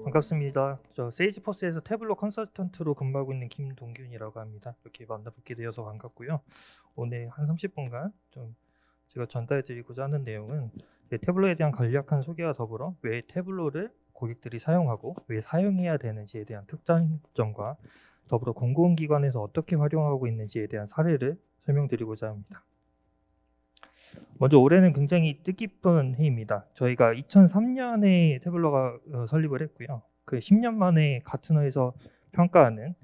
반갑습니다. 저 세이지포스에서 태블로 컨설턴트로 근무하고 있는 김동균이라고 합니다. 이렇게 만나뵙게 되어서 반갑고요. 오늘 한 30분간 좀 제가 전달해드리고자 하는 내용은 태블로에 대한 간략한 소개와 더불어 왜 태블로를 고객들이 사용하고 왜 사용해야 되는지에 대한 특장점과 더불어 공공기관에서 어떻게 활용하고 있는지에 대한 사례를 설명드리고자 합니다. 먼저 올해는 굉장히 뜻깊은 해입니다. 저희가 2003년에 태블러가 설립을 했고요. 그 10년 만에 가트너에서 평가하는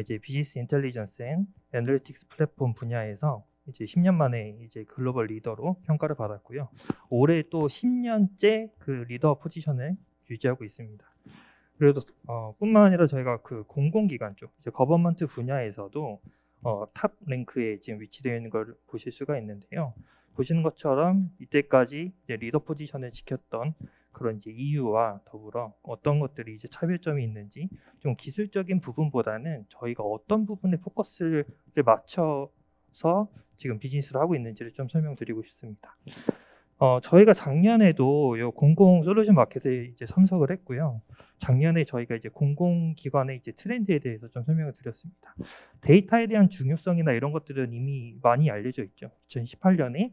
이제 비즈니스 인텔리전스 앤 애널리틱스 플랫폼 분야에서 이제 10년 만에 이제 글로벌 리더로 평가를 받았고요. 올해 또 10년째 그 리더 포지션을 유지하고 있습니다. 그래도 뿐만 아니라 저희가 그 공공기관 쪽, 이제 거버먼트 분야에서도 탑 랭크에 지금 위치되어 있는 걸 보실 수가 있는데요. 보시는 것처럼 이때까지 이제 리더 포지션을 지켰던 그런 이제 이유와 더불어 어떤 것들이 이제 차별점이 있는지 좀 기술적인 부분보다는 저희가 어떤 부분에 포커스를 맞춰서 지금 비즈니스를 하고 있는지를 좀 설명드리고 싶습니다. 저희가 작년에도 요 공공 솔루션 마켓에 이제 참석을 했고요. 작년에 저희가 이제 공공기관의 이제 트렌드에 대해서 좀 설명을 드렸습니다. 데이터에 대한 중요성이나 이런 것들은 이미 많이 알려져 있죠. 2018년에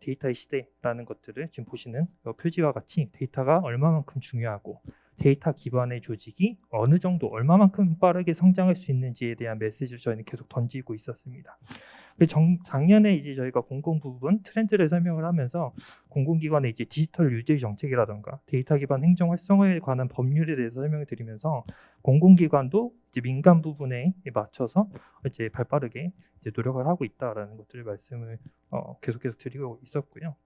데이터의 시대라는 것들을 지금 보시는 표지와 같이 데이터가 얼마만큼 중요하고 데이터 기반의 조직이 어느 정도 얼마만큼 빠르게 성장할 수 있는지에 대한 메시지를 저희는 계속 던지고 있었습니다. 작년에 이제 저희가 공공 부분 트렌드를 설명을 하면서 공공기관의 이제 디지털 유지 정책이라던가 데이터 기반 행정 활성화에 관한 법률에 대해서 설명을 드리면서 공공기관도 이제 민간 부분에 맞춰서 이제 발빠르게 이제 노력을 하고 있다라는 것들을 말씀을 계속해서 드리고 있었고요.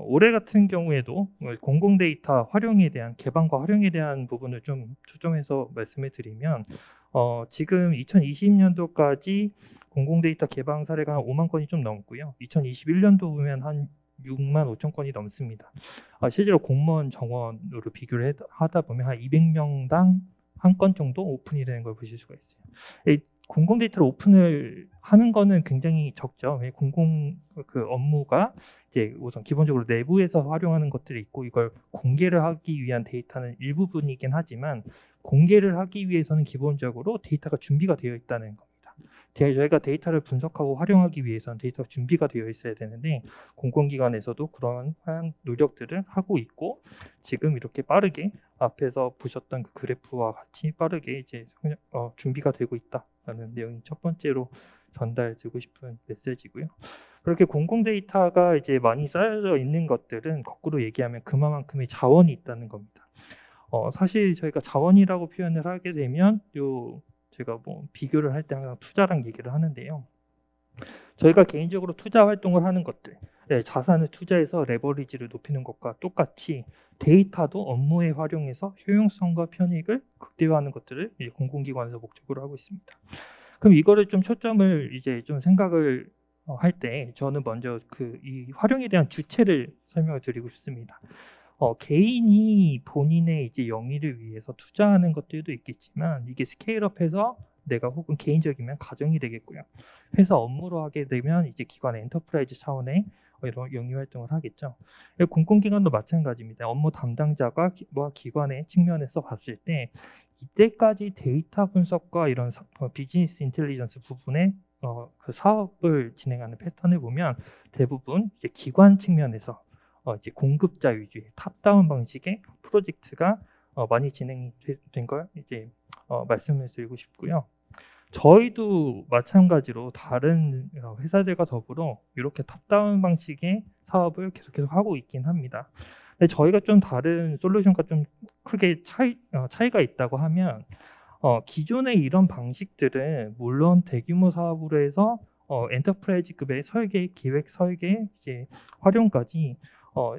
올해 같은 경우에도 공공 데이터 활용에 대한 개방과 활용에 대한 부분을 좀 초점해서 말씀을 드리면 지금 2020년도까지 공공 데이터 개방 사례가 한 5만 건이 좀 넘고요. 2021년도 보면 한 6만 5천 건이 넘습니다. 실제로 공무원 정원으로 비교를 하다 보면 한 200명당 한 건 정도 오픈이 되는 걸 보실 수가 있어요. 공공 데이터를 오픈을 하는 거는 굉장히 적죠. 공공 그 업무가 이제 우선 기본적으로 내부에서 활용하는 것들이 있고 이걸 공개를 하기 위한 데이터는 일부분이긴 하지만 공개를 하기 위해서는 기본적으로 데이터가 준비가 되어 있다는 겁니다. 저희가 데이터를 분석하고 활용하기 위해서는 데이터가 준비가 되어 있어야 되는데 공공기관에서도 그런 노력들을 하고 있고 지금 이렇게 빠르게 앞에서 보셨던 그 그래프와 같이 빠르게 이제 준비가 되고 있다라는 내용이 첫 번째로 전달드리고 싶은 메시지고요. 그렇게 공공 데이터가 이제 많이 쌓여져 있는 것들은 거꾸로 얘기하면 그만큼의 자원이 있다는 겁니다. 사실 저희가 자원이라고 표현을 하게 되면 제가 뭐 비교를 할 때 항상 투자랑 얘기를 하는데요. 저희가 개인적으로 투자 활동을 하는 것들, 자산을 투자해서 레버리지를 높이는 것과 똑같이 데이터도 업무에 활용해서 효용성과 편익을 극대화하는 것들을 이제 공공기관에서 목적으로 하고 있습니다. 그럼 이거를 좀 초점을 이제 좀 생각을 할 때 저는 먼저 이 활용에 대한 주체를 설명을 드리고 싶습니다. 개인이 본인의 이제 영위를 위해서 투자하는 것들도 있겠지만 이게 스케일업해서 내가 혹은 개인적이면 가정이 되겠고요. 회사 업무로 하게 되면 이제 기관의 엔터프라이즈 차원의 이런 영위 활동을 하겠죠. 공공기관도 마찬가지입니다. 업무 담당자가 기관의 측면에서 봤을 때 이때까지 데이터 분석과 이런 비즈니스 인텔리전스 부분에 그 사업을 진행하는 패턴을 보면 대부분 이제 기관 측면에서 이제 공급자 위주의 탑다운 방식의 프로젝트가 많이 진행이 된 걸 이제 말씀을 드리고 싶고요. 저희도 마찬가지로 다른 회사들과 더불어 이렇게 탑다운 방식의 사업을 계속해서 하고 있긴 합니다. 근데 저희가 좀 다른 솔루션과 좀 크게 차이가 있다고 하면 기존의 이런 방식들은 물론 대규모 사업으로 해서 엔터프라이즈급의 설계, 기획, 설계, 이제 활용까지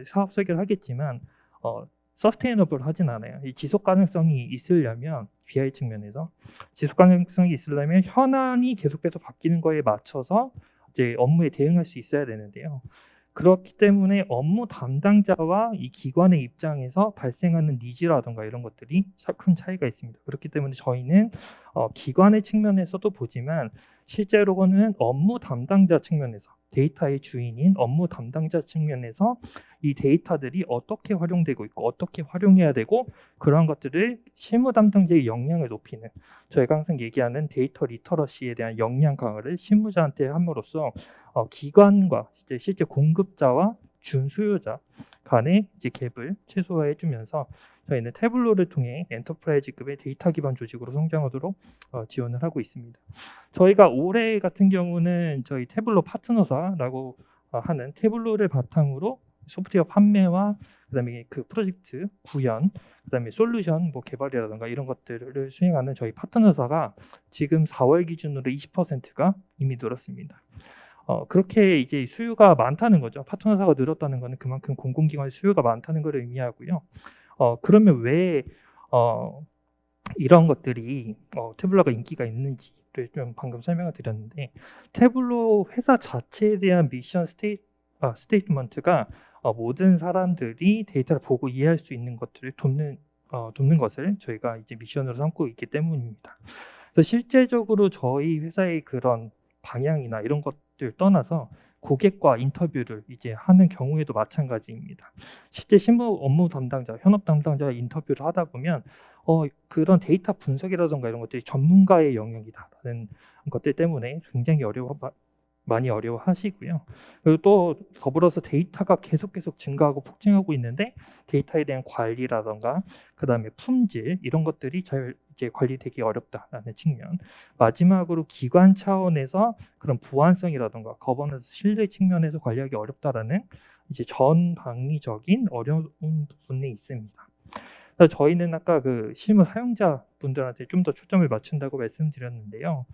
사업 설계를 하겠지만 서스테이너블 하진 않아요. 이 지속 가능성이 있으려면 BI 측면에서 지속 가능성이 있으려면 현안이 계속해서 바뀌는 거에 맞춰서 이제 업무에 대응할 수 있어야 되는데요. 그렇기 때문에 업무 담당자와 이 기관의 입장에서 발생하는 니즈라든가 이런 것들이 큰 차이가 있습니다. 그렇기 때문에 저희는 기관의 측면에서도 보지만 실제로는 업무 담당자 측면에서, 데이터의 주인인 업무 담당자 측면에서 이 데이터들이 어떻게 활용되고 있고 어떻게 활용해야 되고, 그러한 것들을 실무 담당자의 역량을 높이는, 저희가 항상 얘기하는 데이터 리터러시에 대한 역량 강화를 실무자한테 함으로써 기관과 실제 공급자와 준수요자 간의 이제 갭을 최소화해 주면서 저희는 태블로를 통해 엔터프라이즈급의 데이터 기반 조직으로 성장하도록 지원을 하고 있습니다. 저희가 올해 같은 경우는 저희 태블로 파트너사라고 하는 태블로를 바탕으로 소프트웨어 판매와 그다음에 그 프로젝트 구현, 그다음에 솔루션 뭐 개발이라든가 이런 것들을 수행하는 저희 파트너사가 지금 4월 기준으로 20%가 이미 늘었습니다. 그렇게 이제 수요가 많다는 거죠. 파트너사가 늘었다는 것은 그만큼 공공기관의 수요가 많다는 것을 의미하고요. 그러면 왜 이런 것들이 태블로가 인기가 있는지를 좀 방금 설명을 드렸는데, 태블로 회사 자체에 대한 미션 스테이트먼트가 모든 사람들이 데이터를 보고 이해할 수 있는 것들을 돕는 것을 저희가 이제 미션으로 삼고 있기 때문입니다. 그래서 실제적으로 저희 회사의 그런 방향이나 이런 것들 떠나서 고객과 인터뷰를 이제 하는 경우에도 마찬가지입니다. 실제 실무 업무 담당자, 현업 담당자와 인터뷰를 하다 보면 그런 데이터 분석이라던가 이런 것들이 전문가의 영역이다라는 것들 때문에 굉장히 많이 어려워하시고요. 그리고 또 더불어서 데이터가 계속 증가하고 폭증하고 있는데 데이터에 대한 관리라던가 그다음에 품질 이런 것들이 잘 이제 관리되기 어렵다라는 측면. 마지막으로 기관 차원에서 그런 보안성이라던가 거버넌스 신뢰 측면에서 관리하기 어렵다라는 이제 전방위적인 어려운 부분이 있습니다. 그래서 저희는 아까 그 실무 사용자 분들한테 좀 더 초점을 맞춘다고 말씀드렸는데요.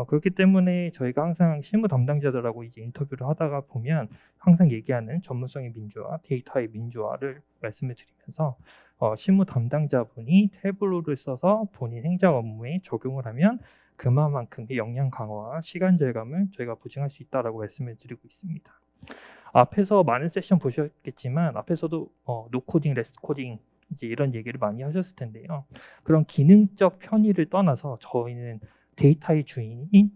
그렇기 때문에 저희가 항상 실무 담당자들하고 이제 인터뷰를 하다가 보면 항상 얘기하는 전문성의 민주화, 데이터의 민주화를 말씀을 드리면서 실무 담당자분이 태블로를 써서 본인 행정 업무에 적용을 하면 그만큼의 역량 강화와 시간 절감을 저희가 보증할 수 있다라고 말씀을 드리고 있습니다. 앞에서 많은 세션 보셨겠지만 앞에서도 노코딩, 레스코딩 이제 이런 얘기를 많이 하셨을 텐데요. 그런 기능적 편의를 떠나서 저희는 데이터의 주인인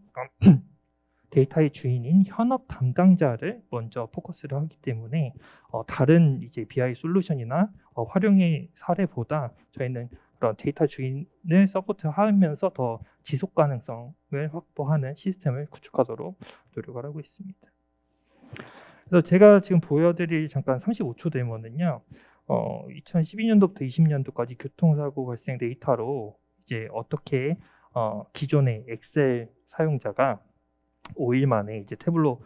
현업 담당자를 먼저 포커스를 하기 때문에 다른 이제 BI 솔루션이나 활용의 사례보다 저희는 그런 데이터 주인을 서포트하면서 더 지속 가능성을 확보하는 시스템을 구축하도록 노력을 하고 있습니다. 그래서 제가 지금 보여드릴 잠깐 35초 데모는요. 2012년도부터 20년도까지 교통사고 발생 데이터로 이제 어떻게 기존의 엑셀 사용자가 5일 만에 이제 태블로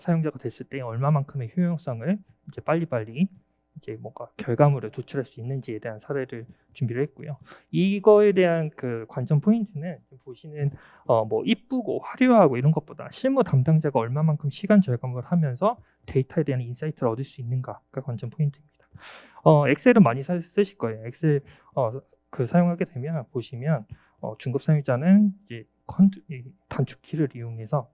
사용자가 됐을 때 얼마만큼의 효용성을 이제 빨리빨리 이제 뭔가 결과물을 도출할 수 있는지에 대한 사례를 준비를 했고요. 이거에 대한 그 관전 포인트는 보시는 뭐 이쁘고 화려하고 이런 것보다 실무 담당자가 얼마만큼 시간 절감을 하면서 데이터에 대한 인사이트를 얻을 수 있는가가 관전 포인트입니다. 엑셀은 많이 쓰실 거예요. 엑셀 그 사용하게 되면 보시면 중급 사용자는 이제 단축키를 이용해서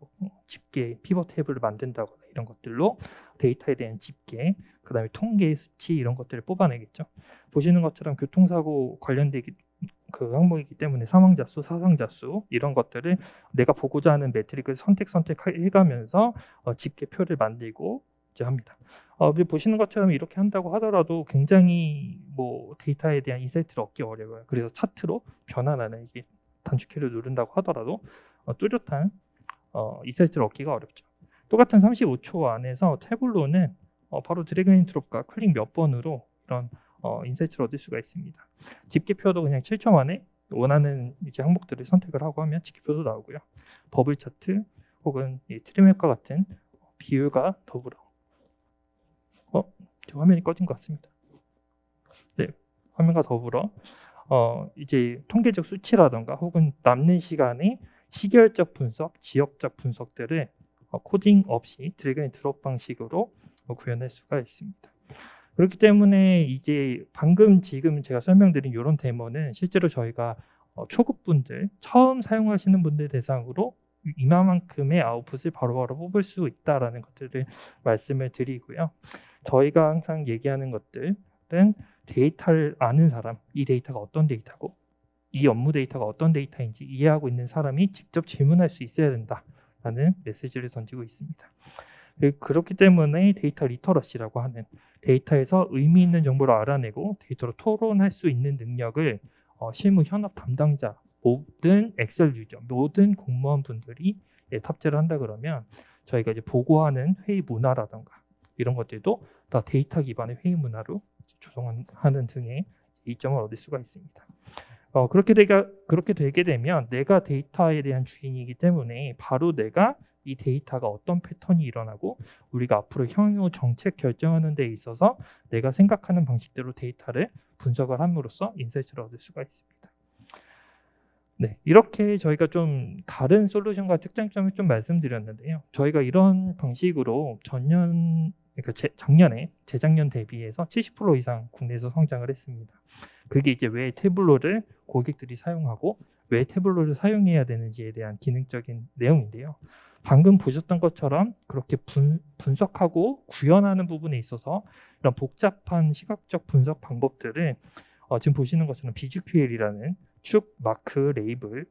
집계, 피벗 테이블을 만든다거나 이런 것들로 데이터에 대한 집계, 그 다음에 통계, 수치 이런 것들을 뽑아내겠죠. 보시는 것처럼 교통사고 관련되기 그 항목이기 때문에 사망자 수, 사상자 수 이런 것들을 내가 보고자 하는 매트릭을 선택해가면서 집계표를 만들고 이제 합니다. 보시는 것처럼 이렇게 한다고 하더라도 굉장히 뭐 데이터에 대한 인사이트를 얻기 어려워요. 그래서 차트로 변환하는 이게 단축키를 누른다고 하더라도 뚜렷한 인사이트를 얻기가 어렵죠. 똑같은 35초 안에서 태블로는 바로 드래그 앤 드롭과 클릭 몇 번으로 이런 인사이트를 얻을 수가 있습니다. 집계표도 그냥 7초 만에 원하는 이제 항목들을 선택을 하고 하면 집계표도 나오고요. 버블 차트 혹은 트리맵과 같은 비율과 더불어 저 화면이 꺼진 것 같습니다. 네, 화면과 더불어 이제 통계적 수치라던가 혹은 남는 시간의 시계열적 분석, 지역적 분석들을 코딩 없이 드래그 앤 드롭 방식으로 구현할 수가 있습니다. 그렇기 때문에 이제 방금 지금 제가 설명드린 이런 데모는 실제로 저희가 초급분들, 처음 사용하시는 분들 대상으로 이만큼의 아웃풋을 바로바로 뽑을 수 있다라는 것들을 말씀을 드리고요. 저희가 항상 얘기하는 것들은 데이터를 아는 사람, 이 데이터가 어떤 데이터고 이 업무 데이터가 어떤 데이터인지 이해하고 있는 사람이 직접 질문할 수 있어야 된다 라는 메시지를 던지고 있습니다. 그렇기 때문에 데이터 리터러시라고 하는 데이터에서 의미 있는 정보를 알아내고 데이터로 토론할 수 있는 능력을 실무 현업 담당자, 모든 엑셀 유저, 모든 공무원분들이 탑재를 한다 그러면 저희가 이제 보고하는 회의 문화라던가 이런 것들도 다 데이터 기반의 회의 문화로 조성하는 등의 이점을 얻을 수가 있습니다. 그렇게 되게 되면 내가 데이터에 대한 주인이기 때문에 바로 내가 이 데이터가 어떤 패턴이 일어나고 우리가 앞으로 향후 정책 결정하는 데 있어서 내가 생각하는 방식대로 데이터를 분석을 함으로써 인사이트를 얻을 수가 있습니다. 네, 이렇게 저희가 좀 다른 솔루션과 특장점을 좀 말씀드렸는데요. 저희가 이런 방식으로 그러니까 작년에 재작년 대비해서 70% 이상 국내에서 성장을 했습니다. 그게 이제 왜 태블로를 고객들이 사용하고 왜 태블로를 사용해야 되는지에 대한 기능적인 내용인데요. 방금 보셨던 것처럼 그렇게 분석하고 구현하는 부분에 있어서 이런 복잡한 시각적 분석 방법들을 지금 보시는 것처럼 BGQL이라는 축, 마크, 레이블,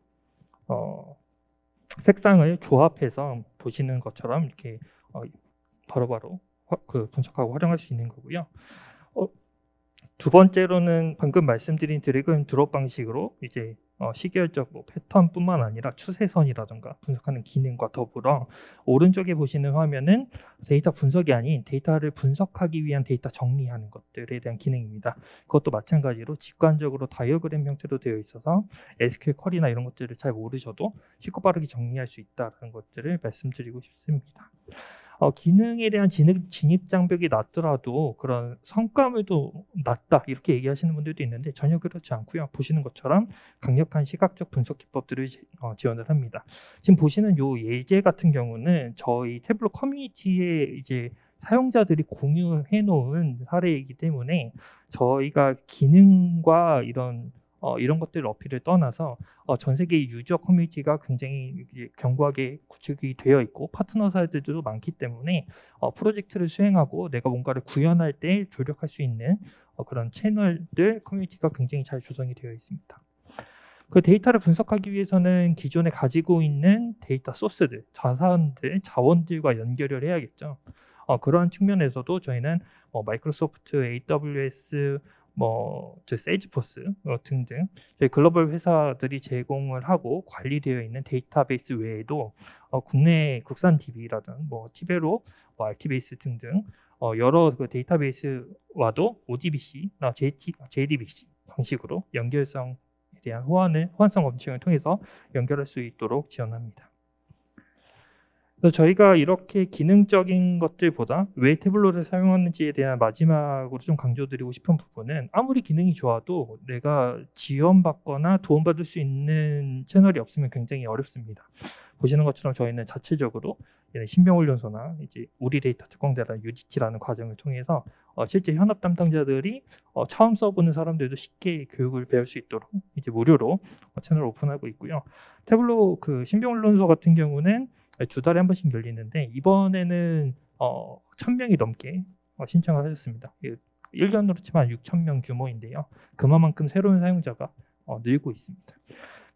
색상을 조합해서 보시는 것처럼 이렇게 바로바로 분석하고 활용할 수 있는 거고요. 두 번째로는 방금 말씀드린 드래그 앤 드롭 방식으로 이제 시계열적 패턴뿐만 아니라 추세선이라든가 분석하는 기능과 더불어 오른쪽에 보시는 화면은 데이터 분석이 아닌 데이터를 분석하기 위한 데이터 정리하는 것들에 대한 기능입니다. 그것도 마찬가지로 직관적으로 다이어그램 형태로 되어 있어서 SQL 쿼리나 이런 것들을 잘 모르셔도 쉽고 빠르게 정리할 수 있다는 것들을 말씀드리고 싶습니다. 기능에 대한 진입 장벽이 낮더라도 그런 성과물도 낮다 이렇게 얘기하시는 분들도 있는데 전혀 그렇지 않고요. 보시는 것처럼 강력한 시각적 분석 기법들을 지원을 합니다. 지금 보시는 요 예제 같은 경우는 저희 태블로 커뮤니티에 이제 사용자들이 공유해 놓은 사례이기 때문에 저희가 기능과 이런 것들 어필을 떠나서 전 세계 유저 커뮤니티가 굉장히 견고하게 구축이 되어 있고 파트너사들도 많기 때문에 프로젝트를 수행하고 내가 뭔가를 구현할 때 조력할 수 있는 그런 채널들 커뮤니티가 굉장히 잘 조성이 되어 있습니다. 그 데이터를 분석하기 위해서는 기존에 가지고 있는 데이터 소스들, 자원들과 연결을 해야겠죠. 그러한 측면에서도 저희는 마이크로소프트, AWS, 세일즈포스 등등 저희 글로벌 회사들이 제공을 하고 관리되어 있는 데이터베이스 외에도 국산 DB라든 티베로, RT베이스 등등 여러 그 데이터베이스와도 ODBC나 JDBC 방식으로 연결성에 대한 호환성 검증을 통해서 연결할 수 있도록 지원합니다. 그래서 저희가 이렇게 기능적인 것들보다 왜 태블로를 사용하는지에 대한 마지막으로 좀 강조드리고 싶은 부분은 아무리 기능이 좋아도 내가 지원받거나 도움받을 수 있는 채널이 없으면 굉장히 어렵습니다. 보시는 것처럼 저희는 자체적으로 신병훈련소나 이제 우리 데이터 특공대라는 UGT라는 과정을 통해서 실제 현업 담당자들이 처음 써보는 사람들도 쉽게 교육을 배울 수 있도록 이제 무료로 채널을 오픈하고 있고요. 태블로 그 신병훈련소 같은 경우는 2달에 한 번씩 열리는데 이번에는 1,000명이 넘게 신청을 하셨습니다. 1년으로 치면 6,000명 규모인데요. 그만큼 새로운 사용자가 늘고 있습니다.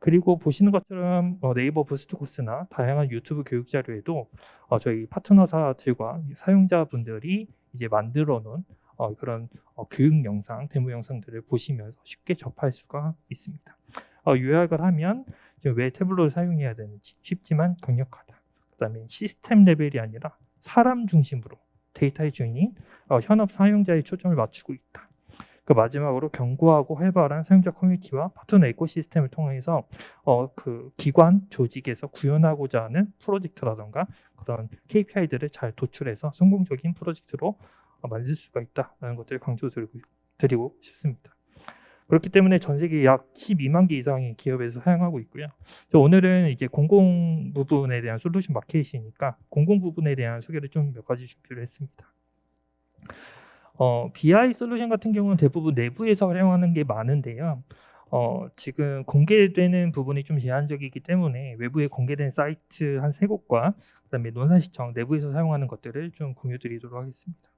그리고 보시는 것처럼 네이버 부스트 코스나 다양한 유튜브 교육 자료에도 저희 파트너사들과 사용자분들이 이제 만들어 놓은 그런 교육 영상, 데모 영상들을 보시면서 쉽게 접할 수가 있습니다. 요약을 하면 왜 태블로를 사용해야 되는지 쉽지만 강력하다. 그다음에 시스템 레벨이 아니라 사람 중심으로 데이터의 주인인 현업 사용자의 초점을 맞추고 있다. 그 마지막으로 견고하고 활발한 사용자 커뮤니티와 파트너 에코시스템을 통해서 그 기관 조직에서 구현하고자 하는 프로젝트라던가 그런 KPI들을 잘 도출해서 성공적인 프로젝트로 만들 수가 있다라는 것들을 강조드리고 싶습니다. 그렇기 때문에 전 세계 약 12만 개 이상의 기업에서 사용하고 있고요. 오늘은 이제 공공 부분에 대한 솔루션 마켓이니까 공공 부분에 대한 소개를 좀 몇 가지 준비를 했습니다. BI 솔루션 같은 경우는 대부분 내부에서 활용하는 게 많은데요. 지금 공개되는 부분이 좀 제한적이기 때문에 외부에 공개된 사이트 한 3곳과 그다음에 논산시청 내부에서 사용하는 것들을 좀 공유드리도록 하겠습니다.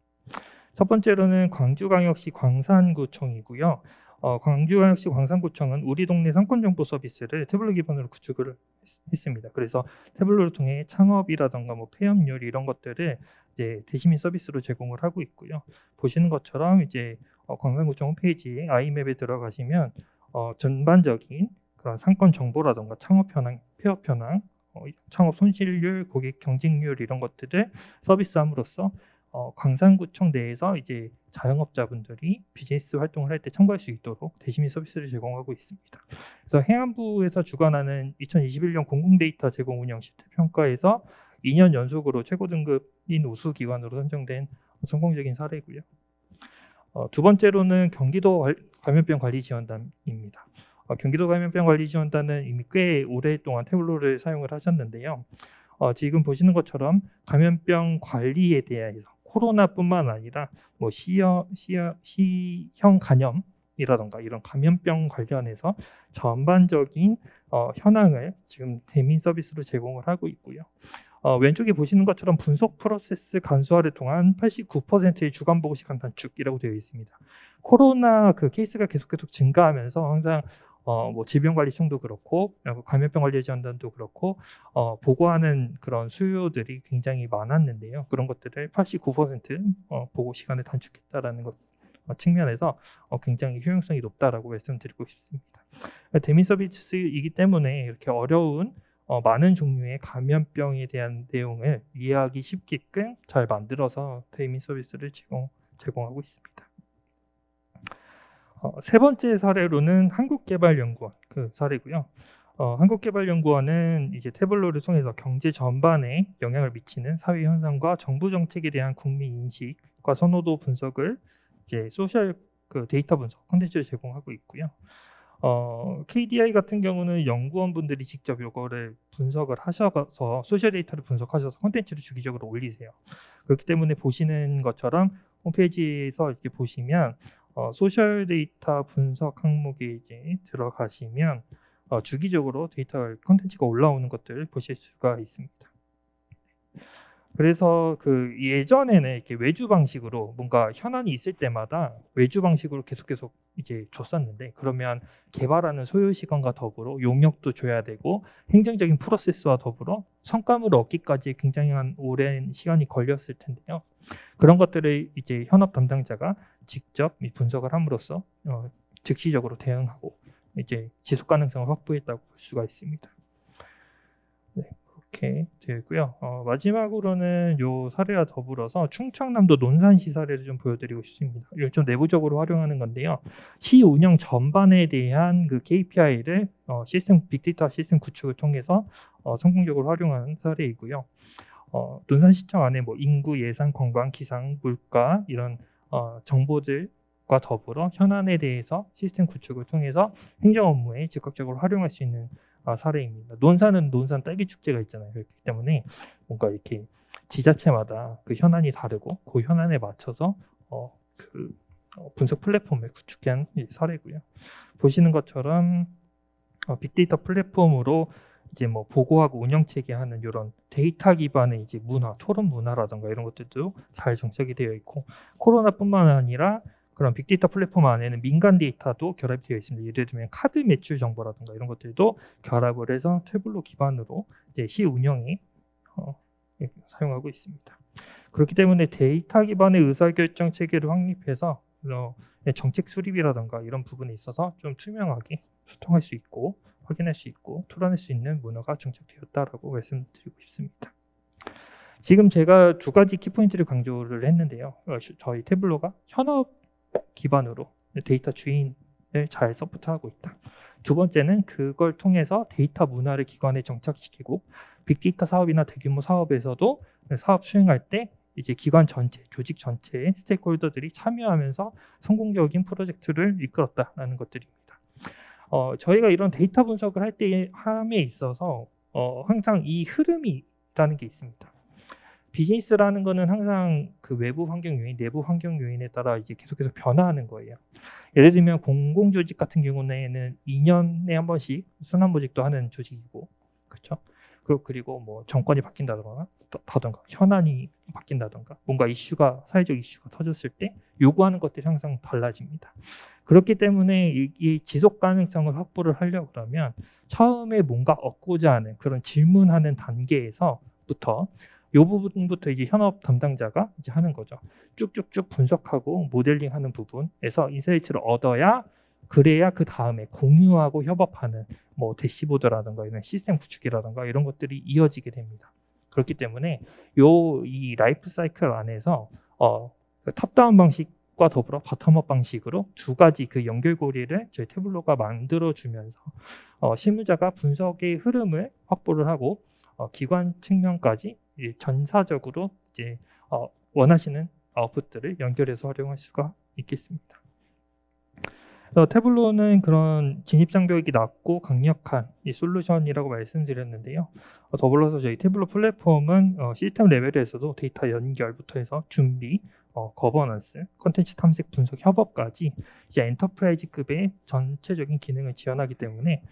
첫 번째로는 광주광역시 광산구청이고요. 광주광역시 광산구청은 우리 동네 상권 정보 서비스를 태블릿 기반으로 구축을 했습니다. 그래서 태블릿을 통해 창업이라던가 뭐 폐업률 이런 것들을 이제 대시민 서비스로 제공을 하고 있고요. 보시는 것처럼 이제 광산구청 홈페이지 아이맵에 들어가시면 전반적인 그런 상권 정보라던가 창업 현황, 폐업 현황, 창업 손실률, 고객 경쟁률 이런 것들을 서비스함으로써 광산구청 내에서 이제 자영업자분들이 비즈니스 활동을 할 때 참고할 수 있도록 대시민 서비스를 제공하고 있습니다. 그래서 행안부에서 주관하는 2021년 공공데이터 제공 운영 실태 평가에서 2년 연속으로 최고 등급인 우수 기관으로 선정된 성공적인 사례고요. 두 번째로는 경기도 감염병 관리 지원단입니다. 경기도 감염병 관리 지원단은 이미 꽤 오랫동안 태블로를 사용을 하셨는데요. 지금 보시는 것처럼 감염병 관리에 대해서 코로나뿐만 아니라 뭐 C형 간염이라던가 이런 감염병 관련해서 전반적인 현황을 지금 대민 서비스로 제공을 하고 있고요. 왼쪽에 보시는 것처럼 분석 프로세스 간소화를 통한 89%의 주간 보고 시간 단축이라고 되어 있습니다. 코로나 그 케이스가 계속 증가하면서 항상 뭐 질병관리청도 그렇고 감염병관리지원단도 그렇고 보고하는 그런 수요들이 굉장히 많았는데요. 그런 것들을 89% 보고 시간을 단축했다라는 것 측면에서 굉장히 효용성이 높다라고 말씀드리고 싶습니다. 대민 서비스이기 때문에 이렇게 어려운 많은 종류의 감염병에 대한 내용을 이해하기 쉽게끔 잘 만들어서 대민 서비스를 제공하고 있습니다. 세 번째 사례로는 한국개발연구원 그 사례고요. 한국개발연구원은 이제 태블로를 통해서 경제 전반에 영향을 미치는 사회 현상과 정부 정책에 대한 국민 인식과 선호도 분석을 이제 소셜 그 데이터 분석 콘텐츠를 제공하고 있고요. KDI 같은 경우는 연구원분들이 직접 이거를 분석을 하셔서 소셜 데이터를 분석하셔서 콘텐츠를 주기적으로 올리세요. 그렇기 때문에 보시는 것처럼 홈페이지에서 이렇게 보시면 소셜 데이터 분석 항목에 이제 들어가시면 주기적으로 데이터 콘텐츠가 올라오는 것들을 보실 수가 있습니다. 그래서 그 예전에는 이렇게 외주 방식으로 뭔가 현안이 있을 때마다 외주 방식으로 계속 이제 줬었는데, 그러면 개발하는 소요 시간과 더불어 용역도 줘야 되고 행정적인 프로세스와 더불어 성과물을 얻기까지 굉장히 오랜 시간이 걸렸을 텐데요. 그런 것들을 이제 현업 담당자가 직접 분석을 함으로써 즉시적으로 대응하고 이제 지속 가능성을 확보했다고 볼 수가 있습니다. 네. 이렇게 되고요. 마지막으로는 이 사례와 더불어서 충청남도 논산시 사례를 좀 보여드리고 싶습니다. 이걸 좀 내부적으로 활용하는 건데요. 시 운영 전반에 대한 그 KPI를 시스템 빅데이터 시스템 구축을 통해서 성공적으로 활용한 사례이고요. 논산시청 안에 뭐 인구, 예산, 관광, 기상, 물가 이런 정보들과 더불어 현안에 대해서 시스템 구축을 통해서 행정 업무에 즉각적으로 활용할 수 있는 사례입니다. 논산은 논산 딸기 축제가 있잖아요. 그렇기 때문에 뭔가 이렇게 지자체마다 그 현안이 다르고 그 현안에 맞춰서 분석 플랫폼을 구축한 사례고요. 보시는 것처럼 빅데이터 플랫폼으로 이제 뭐 보고하고 운영 체계하는 이런 데이터 기반의 이제 문화, 토론 문화라든가 이런 것들도 잘 정착이 되어 있고, 코로나뿐만 아니라 그런 빅데이터 플랫폼 안에는 민간 데이터도 결합이 되어 있습니다. 예를 들면 카드 매출 정보라든가 이런 것들도 결합을 해서 태블로 기반으로 이제 시 운영에 사용하고 있습니다. 그렇기 때문에 데이터 기반의 의사결정 체계를 확립해서 정책 수립이라든가 이런 부분에 있어서 좀 투명하게 소통할 수 있고 확인할 수 있고 토론할 수 있는 문화가 정착되었다라고 말씀드리고 싶습니다. 지금 제가 두 가지 키포인트를 강조를 했는데요. 저희 태블로가 현업 기반으로 데이터 주인을 잘 서포트하고 있다. 두 번째는 그걸 통해서 데이터 문화를 기관에 정착시키고 빅데이터 사업이나 대규모 사업에서도 사업 수행할 때 이제 기관 전체, 조직 전체의 스테이크홀더들이 참여하면서 성공적인 프로젝트를 이끌었다라는 것들입니다. 저희가 이런 데이터 분석을 할 때 함에 있어서 항상 이 흐름이라는 게 있습니다. 비즈니스라는 거는 항상 그 외부 환경 요인, 내부 환경 요인에 따라 이제 계속해서 변화하는 거예요. 예를 들면 공공조직 같은 경우에는 2년에 한 번씩 순환보직도 하는 조직이고, 그렇죠? 그리고 뭐 정권이 바뀐다거나 바뀐다던가 현안이 바뀐다던가 뭔가 사회적 이슈가 터졌을 때 요구하는 것들이 항상 달라집니다. 그렇기 때문에 이 지속 가능성을 확보를 하려고 그러면 처음에 뭔가 얻고자 하는 그런 질문하는 단계에서부터 요 부분부터 이제 현업 담당자가 이제 하는 거죠. 쭉쭉쭉 분석하고 모델링하는 부분에서 인사이트를 얻어야 그래야 그 다음에 공유하고 협업하는 뭐 대시보드라든가 이런 시스템 구축이라든가 이런 것들이 이어지게 됩니다. 그렇기 때문에 이 라이프 사이클 안에서 탑다운 방식과 더불어 바텀업 방식으로 두 가지 그 연결고리를 저희 태블로가 만들어 주면서 실무자가 분석의 흐름을 확보를 하고 기관 측면까지 전사적으로 이제 원하시는 아웃풋들을 연결해서 활용할 수가 있겠습니다. 태블로는 그런 진입 장벽이 낮고 강력한 이 솔루션이라고 말씀드렸는데요. 더불어서 저희 태블로 플랫폼은 시스템 레벨에서도 데이터 연결부터 해서 준비, 거버넌스, 컨텐츠 탐색, 분석, 협업까지 이제 엔터프라이즈급의 전체적인 기능을 지원하기 때문에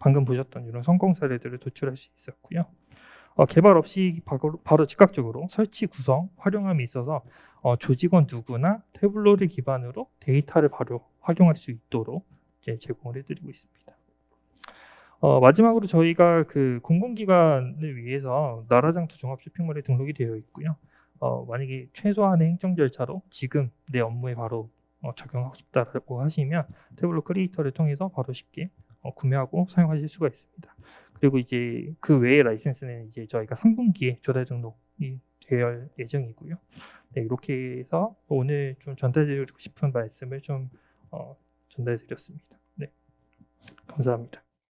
방금 보셨던 이런 성공 사례들을 도출할 수 있었고요. 개발 없이 바로 즉각적으로 설치, 구성, 활용함에 있어서 조직원 누구나 태블로를 기반으로 데이터를 바로 활용할 수 있도록 이제 제공을 해드리고 있습니다. 마지막으로 저희가 그 공공기관을 위해서 나라장터 종합 쇼핑몰에 등록이 되어 있고요. 만약에 최소한의 행정 절차로 지금 내 업무에 바로 적용하고 싶다라고 하시면 태블로 크리에이터를 통해서 바로 쉽게 구매하고 사용하실 수가 있습니다. 그리고 이제 그 외의 라이센스는 이제 저희가 3분기에 조달 등록이 될 예정이고요. 네, 이렇게 해서 오늘 좀 전달드리고 싶은 말씀을 좀 전달드렸습니다. 네, 감사합니다.